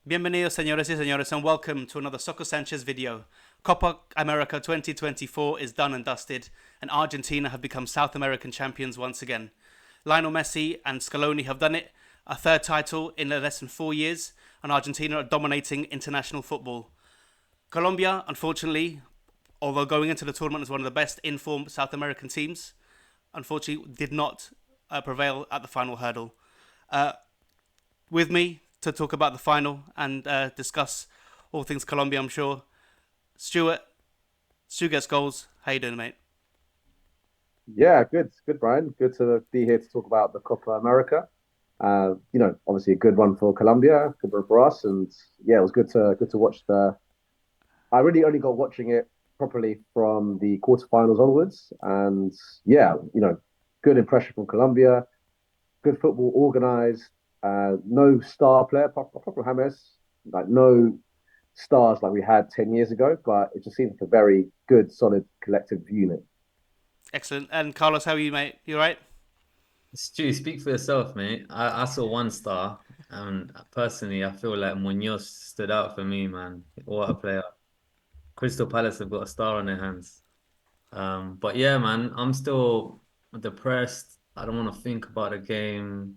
Bienvenidos, señores y señores, and welcome to another SoccerSanchez video. Copa America 2024 is done and dusted, and Argentina have become South American champions once again. Lionel Messi and Scaloni have done it, a third title in less than 4 years, and Argentina are dominating international football. Colombia, unfortunately, although going into the tournament as one of the best informed South American teams, unfortunately did not prevail at the final hurdle. With me to talk about the final and discuss all things Colombia, I'm sure, Stuart, StewGetsGoals. How you doing, mate? Yeah, good, Brian. Good to be here to talk about the Copa America. Obviously a good one for Colombia, good one for us, and yeah, it was good to watch the. I really only got watching it properly from the quarterfinals onwards, and yeah, good impression from Colombia. Good football, organized. No star player, apart from James. Like no stars like we had 10 years ago, but it just seemed like a very good, solid collective unit. Excellent. And Carlos, how are you, mate? You all right? Stu, speak for yourself, mate. I saw one star, and personally, I feel like Munoz stood out for me, man. What a player. Crystal Palace have got a star on their hands. But yeah, man, I'm still depressed. I don't want to think about the game.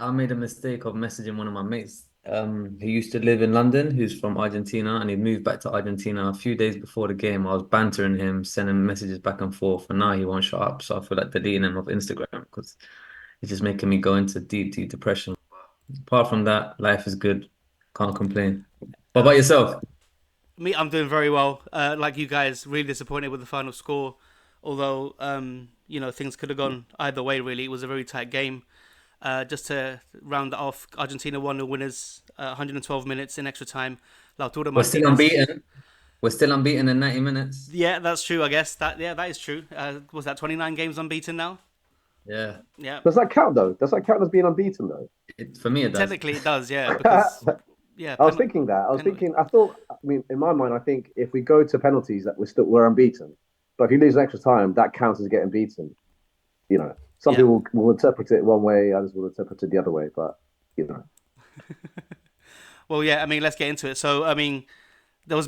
I made a mistake of messaging one of my mates, who used to live in London, who's from Argentina, and he moved back to Argentina a few days before the game. I was bantering him, sending messages back and forth, and now he won't shut up. So I feel like deleting him off Instagram because it's just making me go into deep, deep depression. Apart from that, life is good. Can't complain. What about yourself? Me, I'm doing very well. Like you guys, really disappointed with the final score. Although, things could have gone either way, really. It was a very tight game. Just to round it off, Argentina won the winners, 112 minutes in extra time. Lautaro We're still Martinez. unbeaten. We're still unbeaten in 90 minutes. Yeah, that's true. I guess that is true. Was that 29 games unbeaten now? Yeah. Yeah, Does that count though? Does that count as being unbeaten though? For me, it does. technically it does. Yeah, I because yeah, was thinking that. I was penalty. thinking. I thought. I mean, in my mind, I think if we go to penalties, that we're unbeaten. But if you lose extra time, that counts as getting beaten. Some Yeah. people will interpret it one way, others will interpret it the other way. But you know, Well, yeah. I mean, let's get into it. So, I mean, there was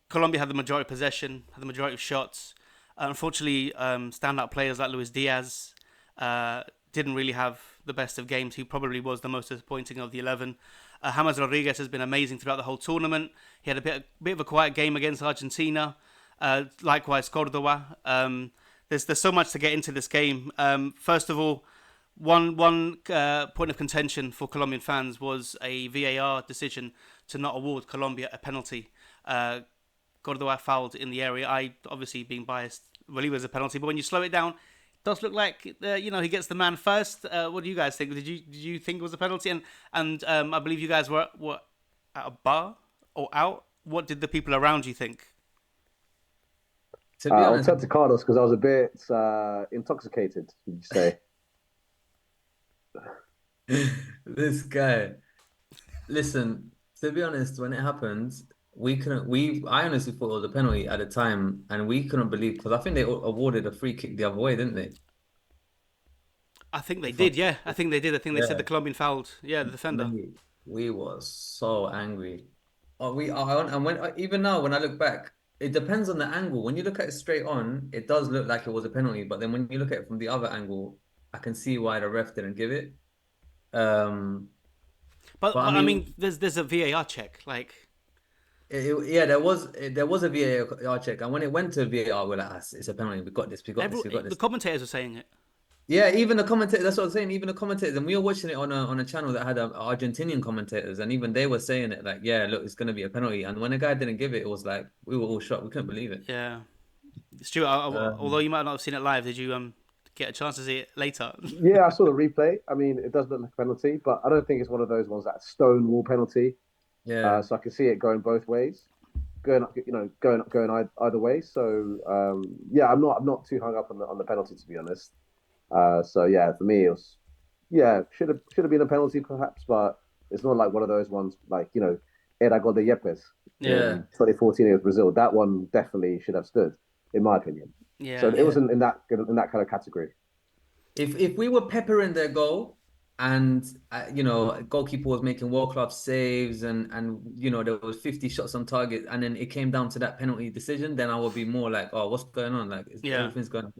Colombia had the majority of possession, had the majority of shots. Unfortunately, standout players like Luis Diaz didn't really have the best of games. He probably was the most disappointing of the 11. James Rodriguez has been amazing throughout the whole tournament. He had a bit of a quiet game against Argentina. Likewise, Cordoba. There's so much to get into this game. First of all, one point of contention for Colombian fans was a VAR decision to not award Colombia a penalty. Cordoba fouled in the area. I, obviously being biased, believe it was a penalty, but when you slow it down, it does look like he gets the man first. What do you guys think? Did you think it was a penalty? And I believe you guys were at a bar or out. What did the people around you think? To be I'll honest, turn to Carlos because I was a bit intoxicated. Would you say? this guy. Listen, to be honest, when it happened, we couldn't. I honestly thought it was a penalty at the time, and we couldn't believe because I think they awarded a free kick the other way, didn't they? I think they If I'm, did. Yeah, I think they did. I think they said the yeah, Colombian fouled. Yeah, the defender. we were so angry. And when even now when I look back, it depends on the angle. When you look at it straight on, it does look like it was a penalty, but then when you look at it from the other angle, I can see why the ref didn't give it. Um, But but I but I mean, mean, there's a VAR check. Like yeah, there was a VAR check, and when it went to VAR, we're like, it's a penalty. We got this. We got this. We got the this. commentators were saying it. Yeah, even the commentators. That's what I'm saying. Even the commentators, and we were watching it on a channel that had Argentinian commentators, and even they were saying it like, yeah, look, it's gonna be a penalty. And when the guy didn't give it, it was like we were all shocked. We couldn't believe it. Yeah, Stuart. Although Um, you might not have seen it live, did you get a chance to see it later? Yeah, I saw the replay. I mean, it does look like a penalty, but I don't think it's one of those ones that's stonewall penalty. yeah. So I can see it going both ways, going either way. So yeah, I'm not too hung up on the penalty to be honest. So yeah, for me it was yeah should have been a penalty perhaps, but it's not like one of those ones like Era gol de Yepes Yeah, Yeah, in 2014 against Brazil. That one definitely should have stood, in my opinion. So yeah, it yeah. wasn't in that kind of category. If we were peppering their goal, And you know, goalkeeper was making world-class saves, and you know, there was 50 shots on target, and then it came down to that penalty decision. Then I would be more like, oh, what's going on? Like, Yeah. everything's going on.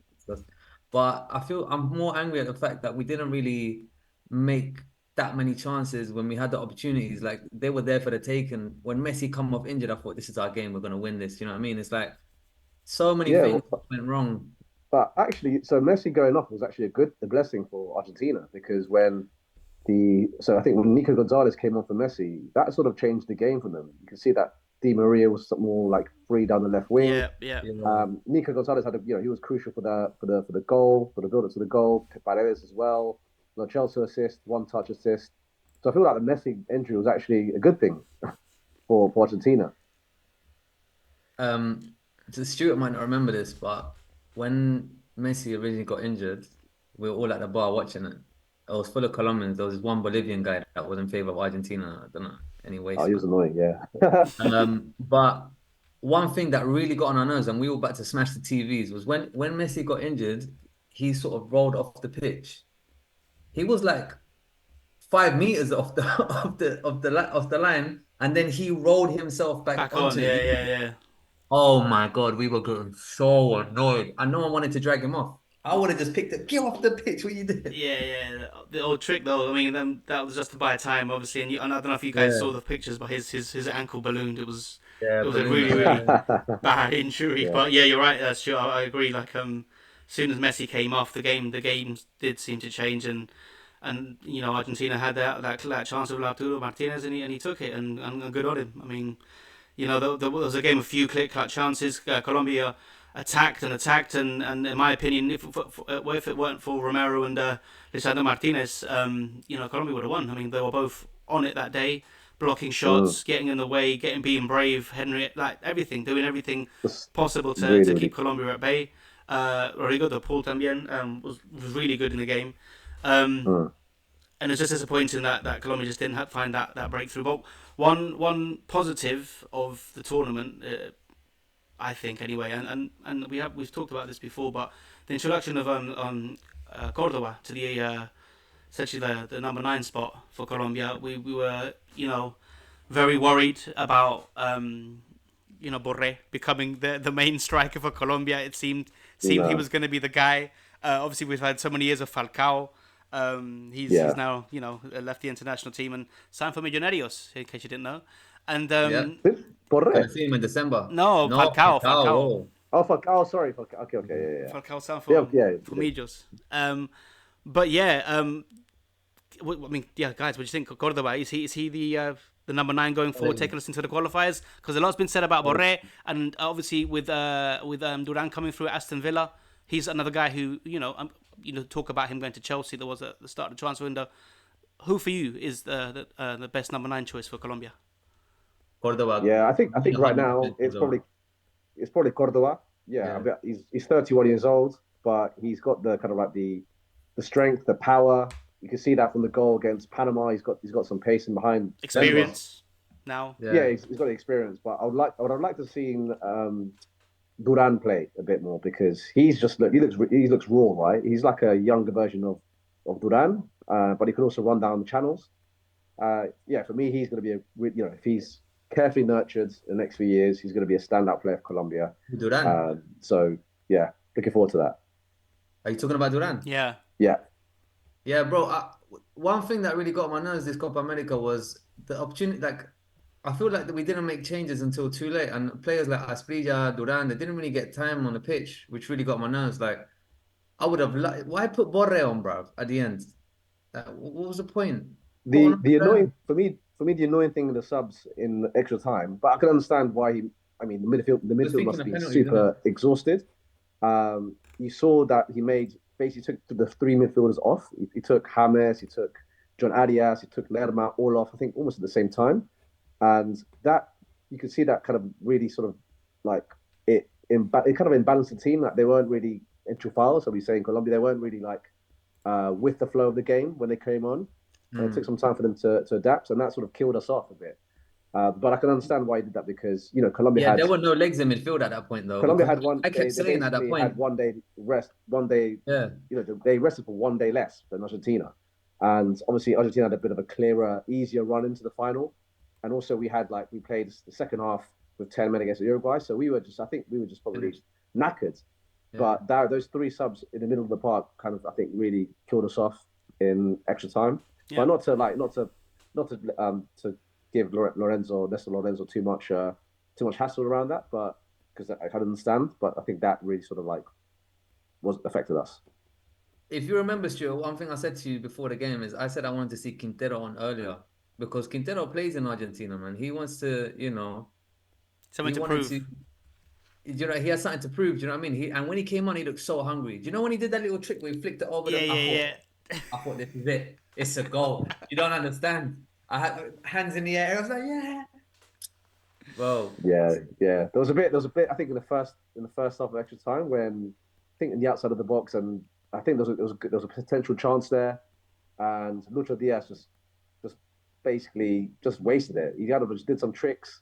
But I feel I'm more angry at the fact that we didn't really make that many chances when we had the opportunities. Like, they were there for the taking. When Messi come off injured, I thought this is our game. We're gonna win this. You know what I mean? It's like so many Yeah, things went wrong. but actually, so Messi going off was actually a blessing for Argentina because so I think when Nico Gonzalez came on for Messi, that sort of changed the game for them. You can see that Di Maria was more like free down the left wing. Yeah. Yeah. Yeah. Nico Gonzalez he was crucial for the goal, for the build up to the goal. Paredes as well. Lo Celso assist, one touch assist. So I feel like the Messi injury was actually a good thing for Argentina. Um, so Stuart might not remember this, but when Messi originally got injured, we were all at the bar watching it. It was full of Colombians. There was one Bolivian guy that was in favor of Argentina. I don't know, any Oh, waste he was man. annoying, yeah. But one thing that really got on our nerves, and we were about to smash the TVs, was when Messi got injured, he sort of rolled off the pitch. He was like 5 meters off the off the line, and then he rolled himself back Back on. onto Yeah. it. Yeah. Yeah. Oh my God, we were getting so annoyed. And no one wanted to drag him off. I would have just picked it. Get off the pitch, what you did. Yeah, yeah. The old trick, though. I mean, that was just to buy time, obviously. And I don't know if you guys Yeah, saw the pictures, but his ankle ballooned. yeah, It was a balloon really man. really Yeah. bad injury. Yeah. But yeah, you're right, Stuart. I agree. Like as soon as Messi came off, the games did seem to change, and you know Argentina had that chance of Lautaro Martinez, and he took it, and good on him. I mean, you know, there was a game of few clear-cut chances. Colombia attacked, and in my opinion, if it weren't for Romero and Lisandro Martinez, you know, Colombia would have won. I mean, they were both on it that day, blocking Mm. shots, getting in the way, being brave, Henry, like everything, doing everything Just possible really, to really. keep Colombia at bay. Rodrigo de Paul también was really good in the game. Um, Mm. and it's just disappointing that Colombia just didn't find that breakthrough. But one positive of the tournament, I think anyway, and we've talked about this before, but the introduction of Cordoba to the essentially the number 9 spot for Colombia, we were very worried about Borré becoming the main striker for Colombia. It seemed he No. was going to be the guy. Obviously, we've had so many years of Falcao. He's Yeah. now left the international team and signed for Millonarios, in case you didn't know. And Yeah. Gonna Borré. see him in December. no, No, Falcao. Falcao. Oh, fuck. Oh, sorry. Fuck. Okay, okay. Yeah, Falcao signed yeah. Yeah, for yeah. Millos. But yeah, I mean, yeah, guys, what do you think? Cordoba, is he the number 9 going forward, Yeah. taking us into the qualifiers? Because a lot's been said about Oh, Borré, and obviously with Duran coming through at Aston Villa, he's another guy who talk about him going to Chelsea. There was at the start of the transfer window. Who for you is the best number 9 choice for Colombia? Cordoba. Yeah, I think right now Cordoba. it's probably Cordoba. Yeah, I Yeah. bet he's 31 years old, but he's got the kind of like the strength, the power. You can see that from the goal against Panama. He's got some pace in behind. Denver. Experience now. Yeah, Yeah. he's got the experience, but I would have liked to see Duran play a bit more because he looks raw, right? He's like a younger version of Duran, but he can also run down the channels. Yeah, for me, he's going to be if he's carefully nurtured in the next few years, he's going to be a standout player for Colombia. Duran. So yeah, looking forward to that. Are you talking about Duran? Yeah, Yeah, Yeah, bro. One thing that really got on my nerves this Copa America was the opportunity. Like, I feel like that we didn't make changes until too late, and players like Asprilla, Duran, they didn't really get time on the pitch, which really got my nerves. Like, I would have liked. Why put Borre on, bro? At the end, what was the point? Put the on the Duran. annoying for me the annoying thing in the subs in extra time, but I can understand why he. I mean, the Just midfield thinking must of be penalties, isn't it? super exhausted. You saw that he basically took the 3 midfielders off. He took James, he took John Arias, he took Lerma all off. I think almost at the same time, and that you could see that kind of really sort of like it kind of imbalanced the team. Like they weren't really enchufados, so we say in Colombia, they weren't really like with the flow of the game when they came on. And it took Mm. some time for them to adapt, and that sort of killed us off a bit. But I can understand why he did that because Colombia Yeah, had there were no legs in midfield at that point though, Colombia because had one. I They kept they saying at that basically had point, 1 day rest. 1 day, yeah, they rested for 1 day less than Argentina, And obviously Argentina had a bit of a clearer, easier run into the final. And also we played the second half with 10 men against Uruguay, so I think we were just probably Finished. knackered. Yeah. But those three subs in the middle of the park kind of I think really killed us off in extra time. Yeah. But not to give Néstor Lorenzo too much hassle around that, but because I kind of understand. But I think that really sort of like was affected us. If you remember, Stuart, one thing I said to you before the game is I said I wanted to see Quintero on earlier because Quintero plays in Argentina, man. He wants to, Something he to wanted prove. to, he has something to prove. Do you know what I mean? And when he came on, he looked so hungry. Do you know when he did that little trick where he flicked it over Yeah, the? yeah, I thought this is it. It's a goal. You don't understand. I had hands in the air. I was like, yeah, bro. Yeah, yeah. There was a bit. I think in the first half of extra time when I think in the outside of the box, and I think there was a potential chance there, and Lucho Diaz just basically just wasted it. He kind of just did some tricks,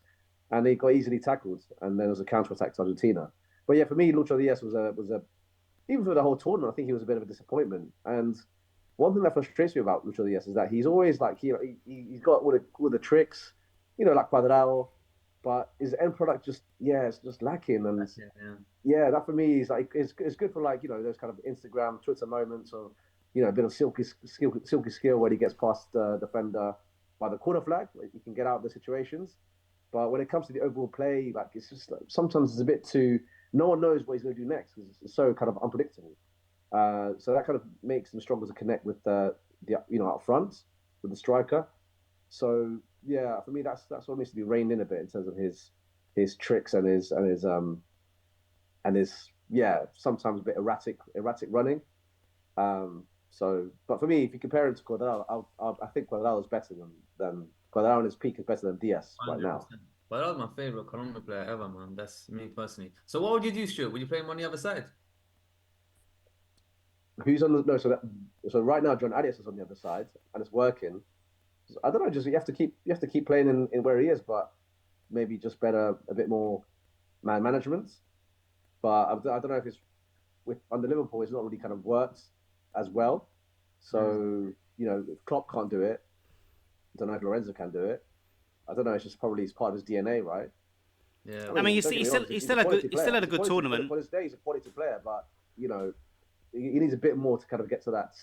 and he got easily tackled, and then there was a counter attack to Argentina. But yeah, for me, Lucho Diaz was a even for the whole tournament, I think he was a bit of a disappointment. And one thing that frustrates me about Lucho Diaz is that he's always like he's got all the tricks, like Cuadrado, but his end product just it's just lacking. And That's it, yeah. yeah, that for me is like it's good for like those kind of Instagram, Twitter moments of a bit of silky skill when he gets past the defender by the corner flag, like he can get out of the situations. But when it comes to the overall play, like it's just like, sometimes it's a bit too. No one knows what he's going to do next because it's so kind of unpredictable. So that kind of makes him stronger to connect with the up front with the striker. So yeah, for me that's what needs to be reined in a bit in terms of his tricks and his sometimes a bit erratic running. But for me, if you compare him to Cuadrado, I think Cuadrado is better than Cuadrado on his peak is better than Diaz right now. 100%. But that was my favorite Colombia player ever, man. That's me personally. So what would you do, Stuart? Would you play him on the other side? Who's on the no? So right now, John Arias is on the other side, and it's working. So I don't know. Just you have to keep playing in where he is, but maybe just better a bit more man management. But I don't know if it's with under Liverpool, it's not really kind of worked as well. Mm. So if Klopp can't do it, I don't know if Lorenzo can do it. I don't know. It's part of his DNA, right? Yeah, I I mean, mean, don't get me wrong. he He's a still had quality good, he still player. had a good tournament. For his day, he's a quality player. But he needs a bit more to kind of get to that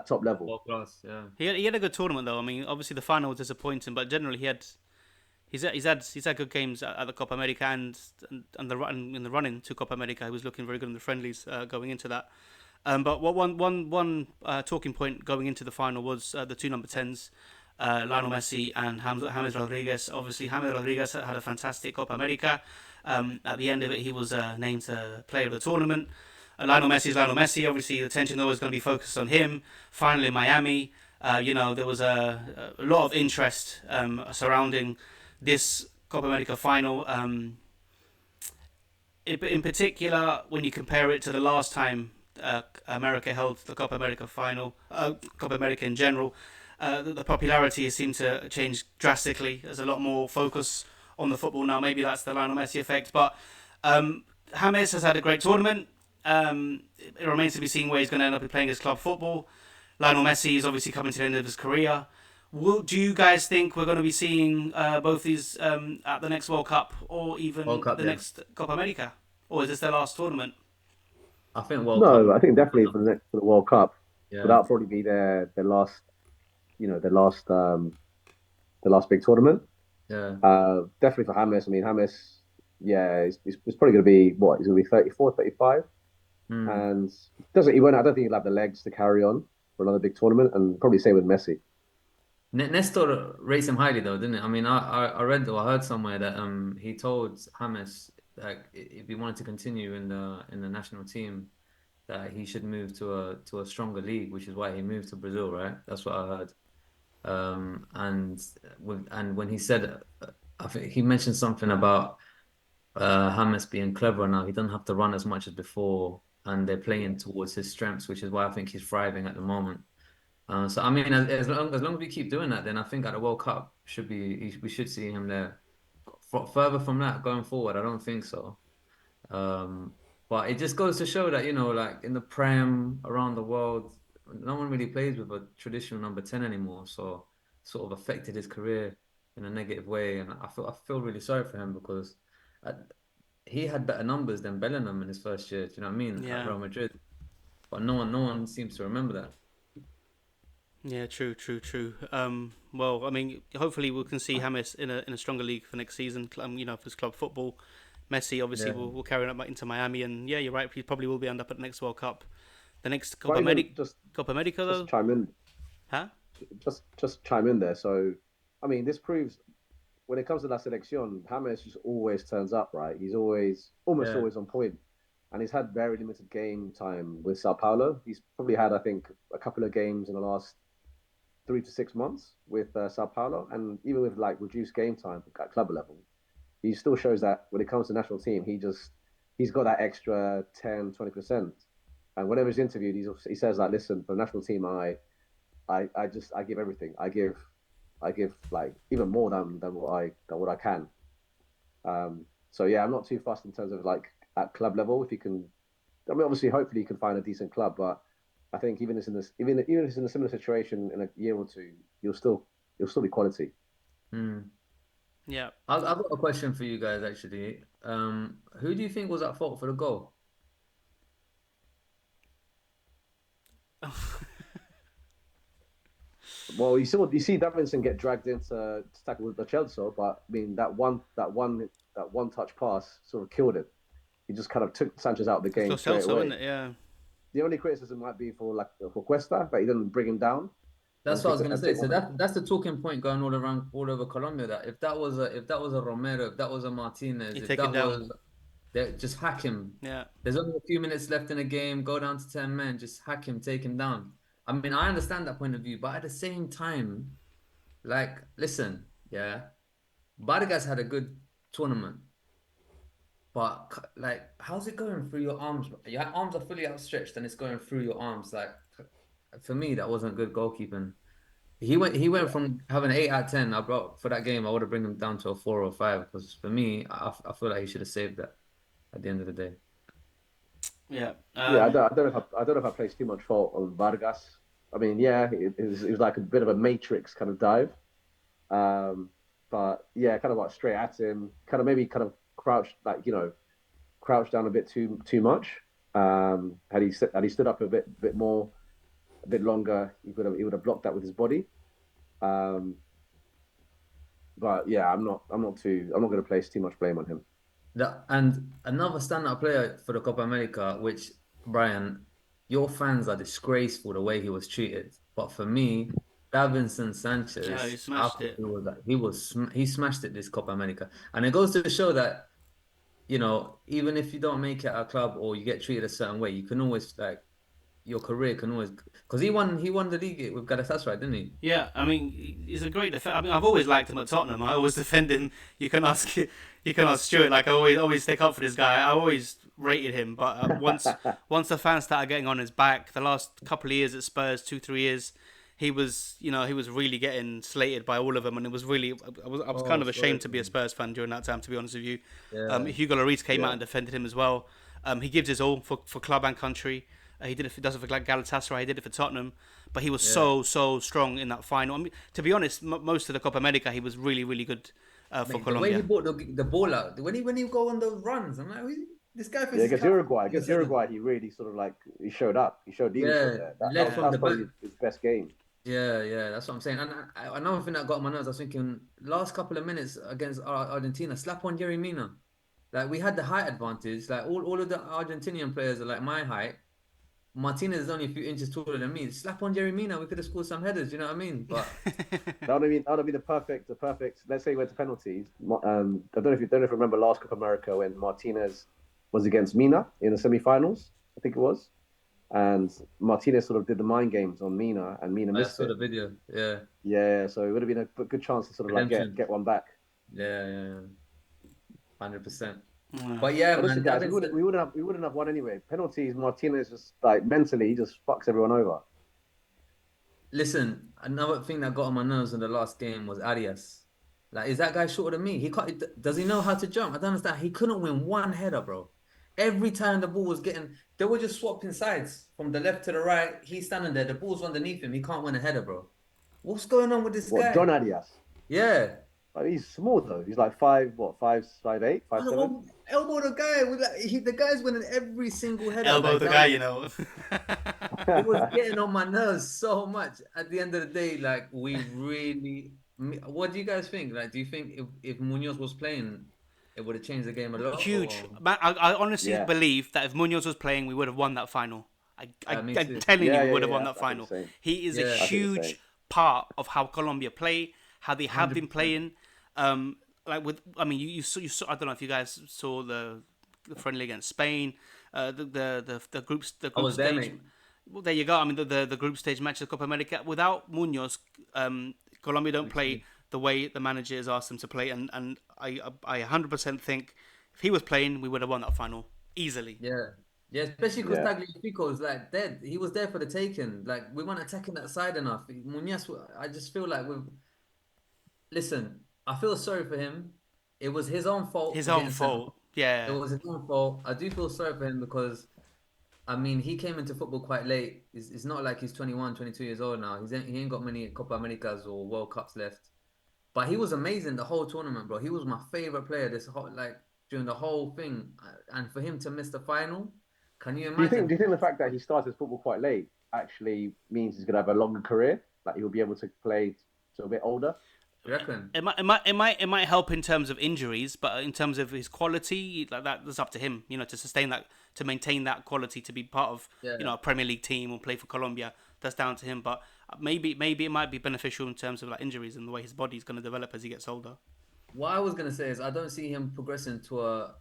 top level. world class. Yeah, He had a good tournament though. I mean, obviously the final was disappointing, but generally he's had good games at the Copa America and the run in the run into Copa America. He was looking very good in the friendlies going into that. But what one talking point going into the final was the two number tens, Lionel Messi and James Rodriguez. Obviously, James Rodriguez had a fantastic Copa America. At the end of it, he was named player of the tournament. Lionel Messi is Lionel Messi. Obviously, the attention always going to be focused on him. Finally, Miami. There was a lot of interest surrounding this Copa America final. In particular, when you compare it to the last time America held the Copa America final, Copa America in general, the popularity seemed to change drastically. There's a lot more focus on the football now. Maybe that's the Lionel Messi effect. But James has had a great tournament. It remains to be seen where he's going to end up playing his club football. Lionel Messi is obviously coming to the end of his career. Do you guys think we're going to be seeing both these at the next World Cup or even World Cup. the Yeah, next Copa America? Or is this their last tournament? I think World Cup. No, I think definitely for the World Cup, but Yeah, that'll probably be their last, the last big tournament. yeah. Definitely for James. I mean, James, yeah, he's probably going to be what? He's going to be 34, 35, Mm. and doesn't he won't. I don't think he'll have the legs to carry on for another big tournament, and probably same with Messi. Nestor rates him highly though, didn't it? I mean, I read or I heard somewhere that he told James that if he wanted to continue in the national team, that he should move to a stronger league, which is why he moved to Brazil, right? That's what I heard. And when he said, I think he mentioned something about James being clever now. He doesn't have to run as much as before, and they're playing towards his strengths, which is why I think he's thriving at the moment. So I mean, as long as we keep doing that, then I think at the World Cup we should see him there. Further from that, going forward, I don't think so. Um, but it just goes to show that like in the Prem around the world. no one really plays with a traditional number 10 anymore. So sort of affected his career in a negative way. And I feel really sorry for him because uh, he had better numbers than Bellingham in his first year. Do you know what I mean? At Yeah. Real Madrid. But no one seems to remember that. Yeah, true, true, true. Well, I mean, hopefully we can see James in a stronger league for next season. For his club football. Messi obviously Yeah. will carry on into Miami, and yeah, you're right. He probably will be end up at the next World Cup. The next But even Copa America just though, chime in, huh? just chime in there. So, I mean, this proves when it comes to La Selección, James just always turns up, right? He's almost Yeah. always on point, and he's had very limited game time with Sao Paulo. He's probably had, I think, a couple of games in the last 3 to 6 months with Sao Paulo, and even with like reduced game time at club level, he still shows that when it comes to national team, he's got that extra 10-20%. And whenever he's interviewed, he says like, listen, for the national team, I give everything. I give like even more than what I can. So yeah, I'm not too fussed in terms of like at club level. If you can, I mean, obviously, hopefully, you can find a decent club. But I think even if it's in a similar situation in a year or two, you'll still be quality. Hmm. Yeah. I've got a question for you guys actually. Who do you think was at fault for the goal? Well, you see Davinson get dragged into to tackle with the Chelsea, but I mean that one touch pass sort of killed it. He just kind of took Sanchez out of the It's Lo game straight Celso, isn't away. it? Yeah. The only criticism might be for Cuesta that he didn't bring him down That's and what I take was the gonna and say. take So one. that's the talking point going all around all over Colombia. That if that was a Romero, if that was a Martinez, You if take him that down. was just hack him. Yeah. There's only a few minutes left in the game. Go down to 10 men. Just hack him, take him down. I mean, I understand that point of view, but at the same time, like, listen, yeah, Vargas had a good tournament, but like, how's it going through your arms? Your arms are fully outstretched and it's going through your arms. Like, for me, that wasn't good goalkeeping. He went Yeah, from having an 8 out of 10. I brought for that game. I would have bring him down to a 4 or 5 because for me, I feel like he should have saved that at the end of the day. Yeah. yeah. I don't know if I place too much fault on Vargas. I mean, yeah, it was like a bit of a matrix kind of dive. Um, but yeah, kind of like straight at him, kind of crouched crouched down a bit too much. Had he stood up a bit more, a bit longer, he would have blocked that with his body. Um, but yeah, I'm not going to place too much blame on him. And another standout player for the Copa America, which Brian, your fans are disgraceful the way he was treated. But for me, Davinson Yeah, he Sanchez, I smashed thought it. he smashed it this Copa America, and it goes to show that even if you don't make it at a club or you get treated a certain way, you can always like your career can always because he won the league with Galatasaray, didn't he? Yeah, I mean, he's a great defender. I mean, I've always liked him at Tottenham. I always defend him. You can ask, you can ask Stuart. Like I always stick up for this guy. I always rated him, but once the fans started getting on his back, the last couple of years at Spurs, 2 3 years, he was really getting slated by all of them, and it was really, I was kind Oh, of sorry ashamed to for be a him. Spurs fan during that time. To be honest with you, Yeah, Hugo Lloris came out Yeah, and defended him as well. He gives his all for club and country. Does it for like Galatasaray. He did it for Tottenham, but he was yeah. so strong in that final. I mean, to be honest, most of the Copa America he was really good for Mate, the way he Colombia. brought the ball out, when he go on those runs, I'm like, this guy yeah. thinks he's Against Calvin Uruguay, against Henderson. Uruguay, he really sort of like he showed up. He showed leadership Yeah, there. That that led was, that from Yeah, was the back. probably his best game. Yeah, yeah, that's what I'm saying. And another thing that got on my nerves, I was thinking, last couple of minutes against Argentina, slap on Jerry Mina. Like we had the height advantage. Like all of the Argentinian players are like my height. Martinez is only a few inches taller than me. Slap on Jerry Mina, we could have scored some headers. You know what I mean? But That would be the perfect. Let's say we went to penalties. I don't know if you remember last Copa America when Martinez was against Mina in the semi-finals. I think it was, and Martinez sort of did the mind games on Mina, and Mina I missed saw the it. video. Yeah, Yeah, so it would have been a good chance to sort of like get redemption. get one back. Yeah, yeah, yeah. 100%. yeah, But yeah, But listen, man, guys, that we being wouldn't said, we wouldn't have we wouldn't have won anyway. Penalties, Martinez just like mentally he just fucks everyone over. listen, another thing that got on my nerves in the last game was Arias. Like, is that guy shorter than me? He can't. Does he know how to jump? I don't understand. He couldn't win one header, bro. Every time the ball was getting, they were just swapping sides from the left to the right. He's standing there. The ball's underneath him. He can't win a header, bro. What's going on with this What, John guy? Arias? Yeah. Like, he's small though. He's like five, what, 5'8", I 5'7"? don't elbow the guy with like, the guy's winning every single header. Elbow Like the that guy, was you know. it was getting on my nerves so much. At the end of the day, like what do you guys think? Like, do you think if Munoz was playing, it would have changed the game a lot? Huge. Or Man, I honestly Yeah, believe that if Munoz was playing, we would have won that final. me I'm too. telling you, yeah, we yeah, would have won yeah. that I think final. the same. He is a Yeah, I think the same. huge part of how Colombia play, how they have been 100%. playing. Like with, I mean, you saw. I don't know if you guys saw the friendly against Spain, the I group was there, stage. mate. Well, there you go. I mean, the group stage match of Copa America without Munoz, Colombia don't play the way the manager has asked them to play, and I 100% think if he was playing, we would have won that final easily. Yeah. Yeah, especially because Yeah. Tagliafico is like dead. He was there for the taking. Like we weren't attacking that side enough. Munoz, I just feel like we've listen, I feel sorry for him. It was his own fault His for own getting sent off. fault. It Yeah, was his own fault. I do feel sorry for him because I mean he came into football quite late. It's not like he's 21, 22 years old now. He ain't got many Copa Americas or World Cups left. But he was amazing the whole tournament, bro. He was my favorite player this whole like during the whole thing. And for him to miss the final, can you Do imagine? you think the fact that he started football quite late actually means he's gonna have a longer career? Like he'll be able to play to a bit older? You reckon? it might help in terms of injuries, but in terms of his quality, like that's up to him. You know, to sustain that, to maintain that quality, to be part of Yeah. a Premier League team or play for Colombia. That's down to him. But maybe it might be beneficial in terms of like injuries and the way his body's going to develop as he gets older. What I was gonna say is I don't see him progressing to a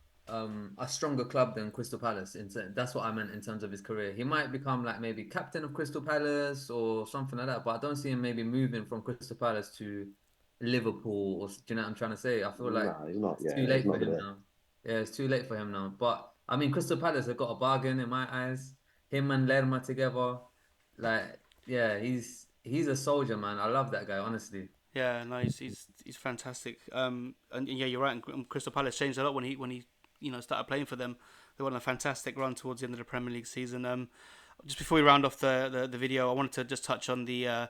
stronger club than Crystal Palace. That's what I meant in terms of his career. He might become like maybe captain of Crystal Palace or something like that, but I don't see him maybe moving from Crystal Palace to Liverpool or do you know what I'm trying to say? I feel like No, he's not. it's too Yeah, he's late for not him gonna. now. Yeah, it's too late for him now. But I mean, Crystal Palace have got a bargain in my eyes. Him and Lerma together, like yeah, he's a soldier, man. I love that guy, honestly. Yeah, no, he's fantastic. And yeah, you're right. And Crystal Palace changed a lot when he started playing for them. They went on a fantastic run towards the end of the Premier League season. Just before we round off the video, I wanted to just touch on the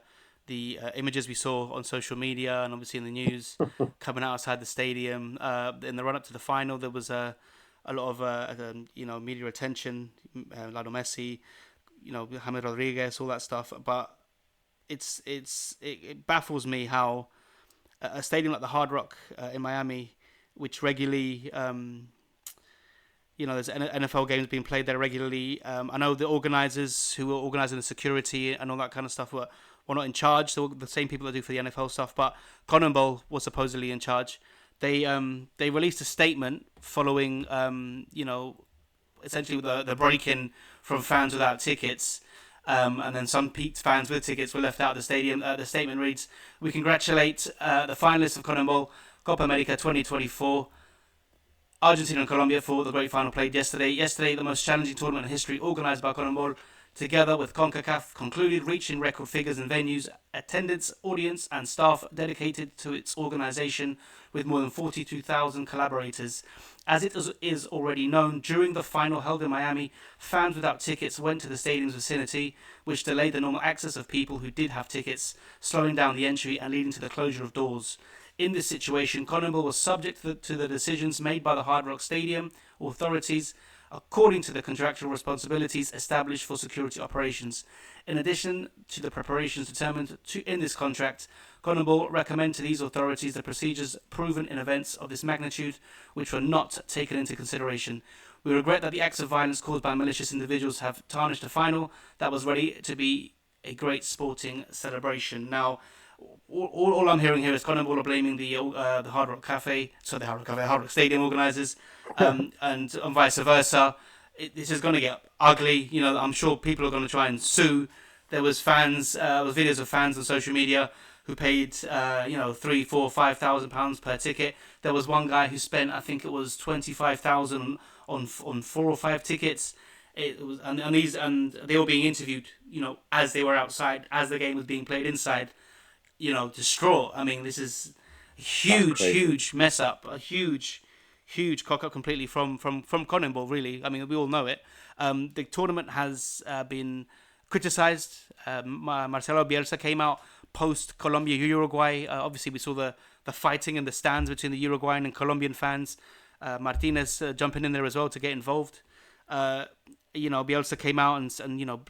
images we saw on social media and obviously in the news coming out outside the stadium. In the run up to the final, there was a lot of media attention. Lionel Messi, James Rodriguez, all that stuff. But it baffles me how a stadium like the Hard Rock in Miami, which regularly there's NFL games being played there regularly. I know the organizers who were organizing the security and all that kind of stuff were not in charge. So the same people that do for the NFL stuff, but Conmebol was supposedly in charge. They released a statement following essentially the break-in from fans without tickets. And then some peaked fans with tickets were left out of the stadium. The statement reads, "We congratulate the finalists of Conmebol Copa America 2024, Argentina and Colombia, for the great final played yesterday. Yesterday, the most challenging tournament in history organised by Conmebol, together with CONCACAF, concluded, reaching record figures in venues, attendance, audience, and staff dedicated to its organisation, with more than 42,000 collaborators. As it is already known, during the final held in Miami, fans without tickets went to the stadium's vicinity, which delayed the normal access of people who did have tickets, slowing down the entry and leading to the closure of doors. In this situation, Conmebol was subject to the decisions made by the Hard Rock Stadium authorities according to the contractual responsibilities established for security operations. In addition to the preparations determined in this contract, Conmebol recommend to these authorities the procedures proven in events of this magnitude, which were not taken into consideration. We regret that the acts of violence caused by malicious individuals have tarnished a final that was ready to be a great sporting celebration." Now, all I'm hearing here is Conmebol are blaming the Hard Rock Cafe, so the Hard Rock Stadium organisers, and vice versa. This is going to get ugly. I'm sure people are going to try and sue. There was videos of fans on social media who paid, £3, 4, £5,000 per ticket. There was one guy who spent, I think it was 25,000 on 4 or 5 tickets. It was, and they were being interviewed, as they were outside, as the game was being played inside. Distraught. I mean, this is a That's huge, crazy. huge mess up. A huge, huge cock up completely from Conmebol. Really, I mean, we all know it. The tournament has been criticized. Marcelo Bielsa came out post Colombia Uruguay. Obviously, we saw the fighting in the stands between the Uruguayan and Colombian fans. Martinez jumping in there as well to get involved. Bielsa came out and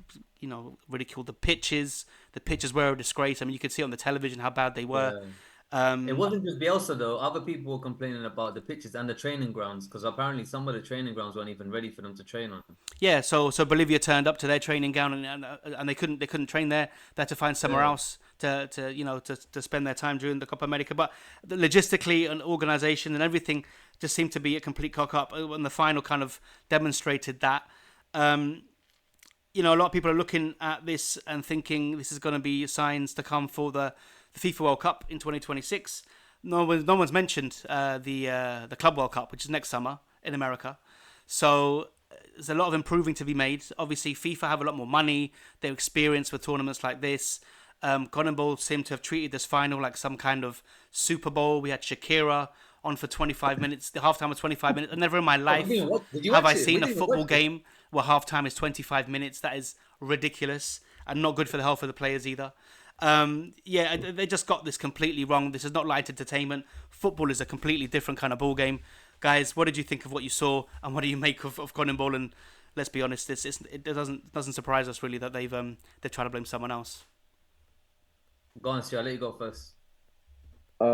ridiculed the pitches. The pitches were a disgrace. I mean, you could see on the television how bad they were. Yeah. It wasn't just Bielsa though. Other people were complaining about the pitches and the training grounds because apparently some of the training grounds weren't even ready for them to train on. Yeah, so Bolivia turned up to their training ground and they couldn't train there. They had to find somewhere else to spend their time during the Copa America. But logistically and organisation and everything just seemed to be a complete cock up. And the final kind of demonstrated that. A lot of people are looking at this and thinking this is going to be signs to come for the FIFA World Cup in 2026. No one's mentioned the Club World Cup, which is next summer in America. So there's a lot of improving to be made. Obviously, FIFA have a lot more money. They're experienced with tournaments like this. Conmebol seem to have treated this final like some kind of Super Bowl. We had Shakira on for 25 minutes. The halftime was 25 minutes. And never in my life have I seen a football game where halftime is 25 minutes. That is ridiculous and not good for the health of the players either. They just got this completely wrong. This is not light entertainment. Football is a completely different kind of ball game. Guys, what did you think of what you saw, and what do you make of Conmebol? And let's be honest, it doesn't surprise us really that they've tried to blame someone else. Go on, Stu, I'll let you go first. I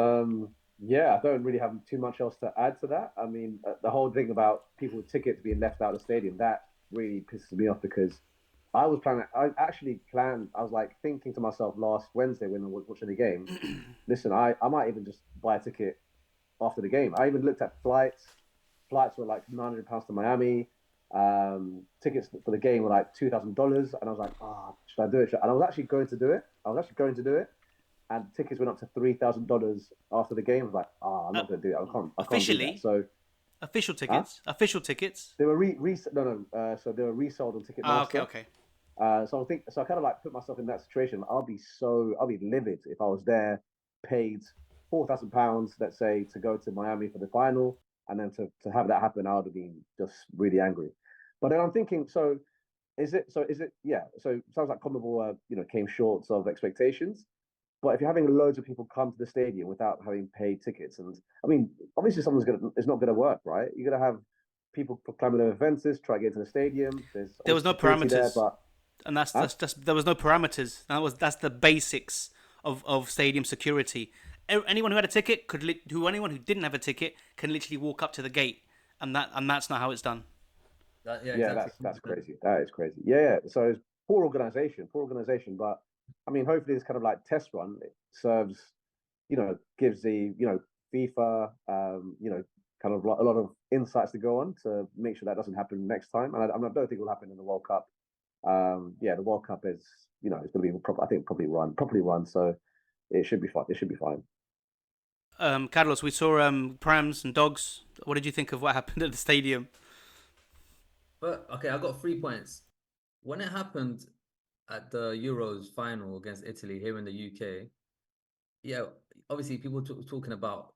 don't really have too much else to add to that. I mean, the whole thing about people with tickets being left out of the stadium, that really pisses me off because I was like thinking to myself last Wednesday when I was watching the game, listen, I might even just buy a ticket after the game. I even looked at flights. Flights were like £900 to Miami. Tickets for the game were like $2,000. And I was like, should I do it? And I was actually going to do it. And tickets went up to $3,000 after the game. I was like, I'm not going to do it. I can't do that. So official tickets. Official tickets. They were so they were resold on Ticketmaster. Okay. So I kind of like put myself in that situation. I'll be livid if I was there, paid £4,000, let's say, to go to Miami for the final, and then to have that happen, I would have been just really angry. But then I'm thinking, so it sounds like Conmebol came short of expectations. But if you're having loads of people come to the stadium without having paid tickets, and I mean, obviously it's not gonna work, right? You're gonna have people proclaiming their offences, try to get into the stadium. There was no parameters, and that's just there was no parameters. That's the basics of stadium security. Anyone who had a ticket anyone who didn't have a ticket can literally walk up to the gate, and that's not how it's done. Exactly. That's crazy. That is crazy. Yeah. So it's poor organization. But I mean, hopefully this kind of like test run, it serves, gives the FIFA, kind of a lot of insights to go on to make sure that doesn't happen next time. And I don't think it will happen in the World Cup. The World Cup is, it's going to be properly run. So it should be fine. Carlos, we saw prams and dogs. What did you think of what happened at the stadium? But okay, I got 3 points. When it happened at the Euros final against Italy here in the UK, obviously people talking about,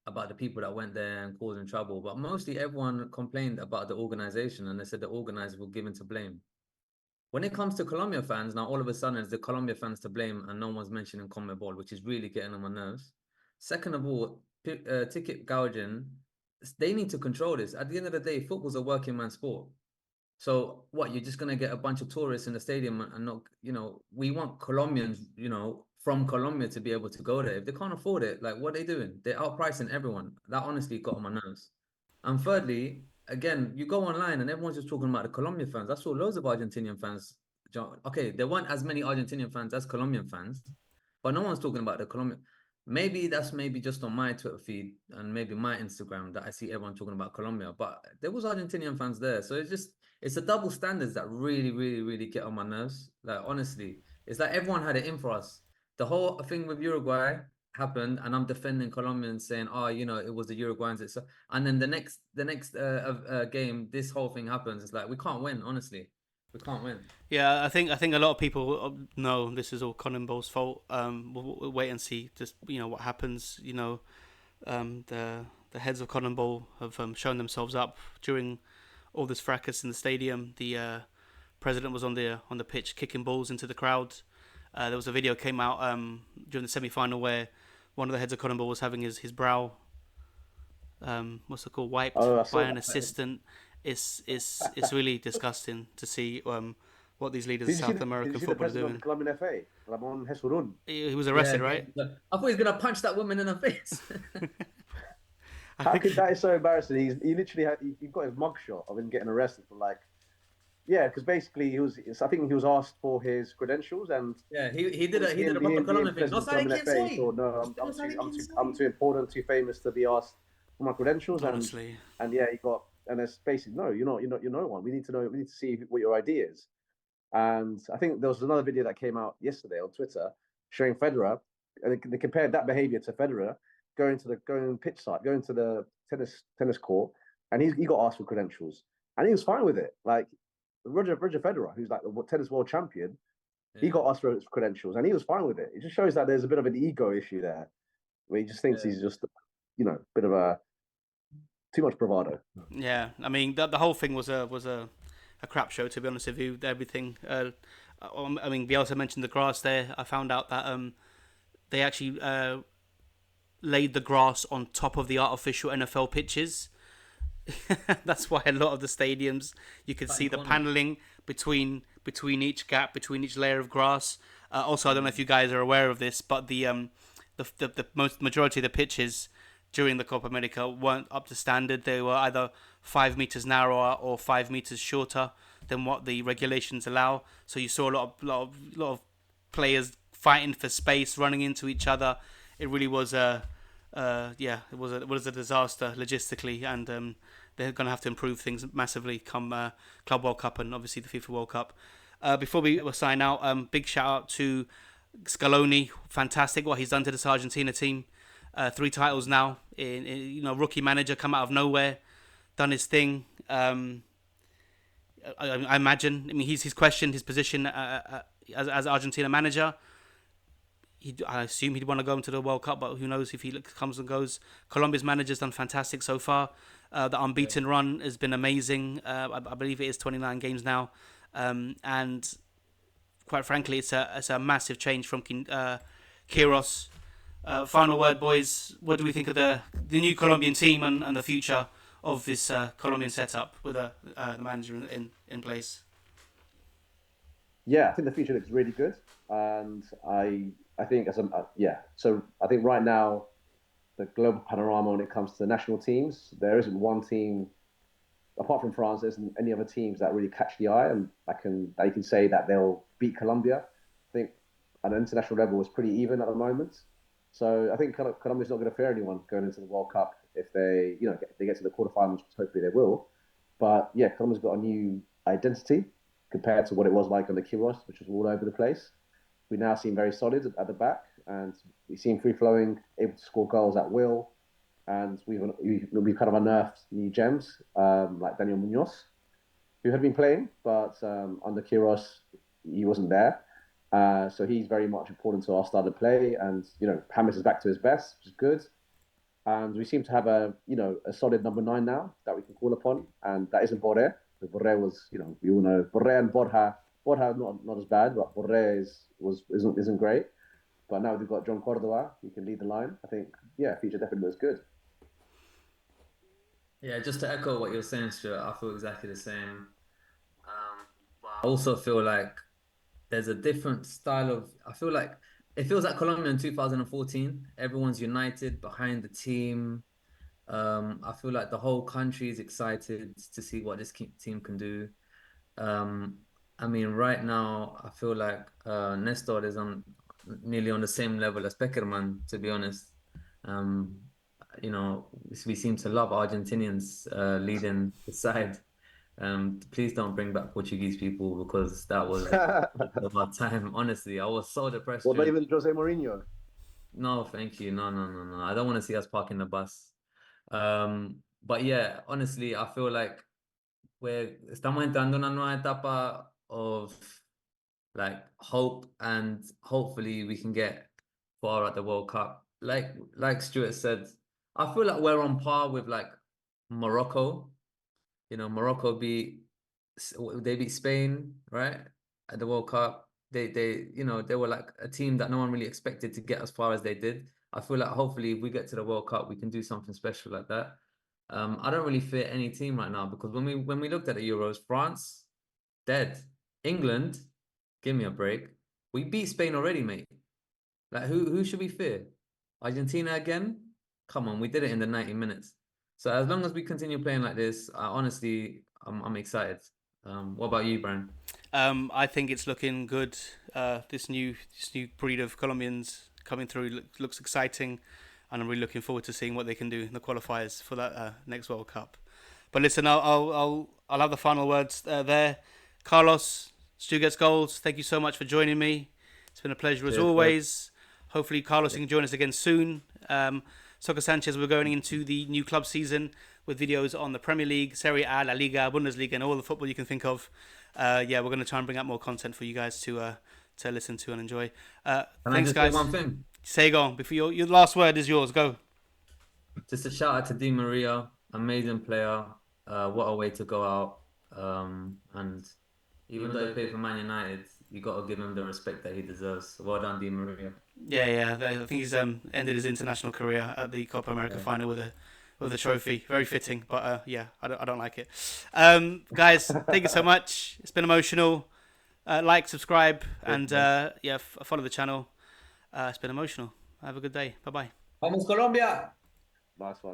about the people that went there and causing trouble, but mostly everyone complained about the organization, and they said the organizers were given to blame. When it comes to Colombia fans, now all of a sudden it's the Colombia fans to blame, and no one's mentioning Conmebol, which is really getting on my nerves. Second of all, ticket gouging, they need to control this. At the end of the day, football's a working man sport. So what, you're just going to get a bunch of tourists in the stadium and not, we want Colombians, from Colombia to be able to go there. If they can't afford it, like, what are they doing? They're outpricing everyone. That honestly got on my nerves. And thirdly, again, you go online and everyone's just talking about the Colombian fans. I saw loads of Argentinian fans. Okay, there weren't as many Argentinian fans as Colombian fans, but no one's talking about the Colombian. Maybe that's just on my Twitter feed and maybe my Instagram that I see everyone talking about Colombia, but there was Argentinian fans there. So it's the double standards that really, really, really get on my nerves. Like, honestly, it's like everyone had it in for us. The whole thing with Uruguay happened, and I'm defending Colombians saying, it was the Uruguayans. And then the next game, this whole thing happens. It's like, we can't win, honestly. We can't win. Yeah, I think a lot of people know this is all Conmebol's fault. We'll wait and see just what happens. The the heads of Conmebol have shown themselves up during all this fracas in the stadium. The president was on the pitch kicking balls into the crowd. There was a video came out during the semi-final where one of the heads of Conmebol was having his brow, what's it called, wiped Oh, I by saw an that. assistant. It's really disgusting to see what these leaders of South Did you American see the football are president of the doing. Colombian FA, Ramon Jesurun? He was Yeah, arrested, right? I thought he was gonna punch that woman in the face. I How think. could that is so embarrassing? He literally he got his mugshot of him getting arrested for like yeah, because basically I think he was asked for his credentials and Yeah, he did obviously a proper being Colombian thing. No president of sabe Colombian quién FA, he soy. thought no, Usted no sabe quién I'm soy. too important, too famous to be asked for my credentials Honestly, and yeah, he got and it's basically no, you're no one. We need to see what your ID is. And I think there was another video that came out yesterday on Twitter showing Federer, and they compared that behavior to Federer going pitch side, going to the tennis court, and he got asked for credentials, and he was fine with it. Like Roger Federer, who's like the tennis world champion, he Yeah, got asked for his credentials, and he was fine with it. It just shows that there's a bit of an ego issue there, where he just thinks yeah. he's just, bit of a too much bravado. yeah. I mean, the whole thing was a crap show, to be honest with you. Everything. I mean, Bielsa mentioned the grass there. I found out that they actually laid the grass on top of the artificial NFL pitches. That's why a lot of the stadiums you could see Cutting the corners. paneling between each gap, between each layer of grass. Also, I don't know if you guys are aware of this, but the most majority of the pitches during the Copa America weren't up to standard. They were either 5 meters narrower or 5 meters shorter than what the regulations allow. So you saw a lot of players fighting for space, running into each other. It really was it was a disaster logistically, and they're going to have to improve things massively come Club World Cup and obviously the FIFA World Cup. Before we sign out, big shout out to Scaloni. Fantastic what he's done to this Argentina team. 3 titles now. Rookie manager come out of nowhere, done his thing. I imagine. I mean, he's questioned his position as Argentina manager. I assume he'd want to go into the World Cup, but who knows if he comes and goes. Colombia's manager's done fantastic so far. The unbeaten run has been amazing. I believe it is 29 games now, and quite frankly, it's a massive change from Queiroz. Final word, boys. What do we think of the new Colombian team and the future of this Colombian setup with the manager in place? Yeah, I think the future looks really good, and I think So I think right now the global panorama when it comes to the national teams, there isn't one team apart from France. There isn't any other teams that really catch the eye, and they can say that they'll beat Colombia. I think at an international level, it's pretty even at the moment. So I think Colombia's not going to fear anyone going into the World Cup if they get to the quarterfinals, which hopefully they will. But yeah, Colombia's got a new identity compared to what it was like on the Queiroz, which was all over the place. We now seem very solid at the back, and we seem free flowing, able to score goals at will. And we've kind of unearthed new gems like Daniel Munoz, who had been playing, but under Queiroz he wasn't there. So he's very much important to our style of play, and James is back to his best, which is good. And we seem to have a solid number 9 now that we can call upon, and that isn't Borré. Borré was we all know Borré and Borja. Borja not as bad, but Borré isn't great. But now we've got John Cordova, who can lead the line. I think future definitely looks good. Yeah, just to echo what you're saying, Stuart, I feel exactly the same. But I also feel like there's a different style of. I feel like it feels like Colombia in 2014. Everyone's united behind the team. I feel like the whole country is excited to see what this team can do. Um, I mean, right now, I feel like Nestor is nearly on the same level as Peckerman, to be honest. Um, we seem to love Argentinians leading the side. Please don't bring back Portuguese people because that was about time. Honestly, I was so depressed Well, not during. even Jose Mourinho. No, thank you. No, no, no, no. I don't want to see us parking the bus. But yeah, honestly, I feel like estamos entrando en una nueva etapa of like hope, and hopefully we can get far at the World Cup. Like Stuart said, I feel like we're on par with like Morocco. Morocco they beat Spain, right? At the World Cup. They were like a team that no one really expected to get as far as they did. I feel like hopefully if we get to the World Cup, we can do something special like that. I don't really fear any team right now because when we looked at the Euros, France, dead. England, give me a break. We beat Spain already, mate. Like who should we fear? Argentina again? Come on, we did it in the 90 minutes. So as long as we continue playing like this, I'm excited. What about you, Brian? I think it's looking good. This new breed of Colombians coming through looks exciting, and I'm really looking forward to seeing what they can do in the qualifiers for that next World Cup. But listen, I'll have the final words there. Carlos, StewGetsGoals, thank you so much for joining me. It's been a pleasure as Cheers, always. Hopefully, Carlos, you can join us again soon. SoccerSanchez, we're going into the new club season with videos on the Premier League, Serie A, La Liga, Bundesliga, and all the football you can think of. We're going to try and bring out more content for you guys to listen to and enjoy. Can I Thanks, just guys. say one thing? Say go on. Before your last word is yours. Go. Just a shout out to Di Maria, amazing player. What a way to go out. And even though he played for Man United, you got to give him the respect that he deserves. So well done, Di Maria. Yeah. I think he's ended his international career at the Copa America final with a trophy. Very fitting, but I don't like it. Guys, thank you so much. It's been emotional. Like, subscribe, and follow the channel. It's been emotional. Have a good day. Bye bye. Vamos, Colombia! Nice one.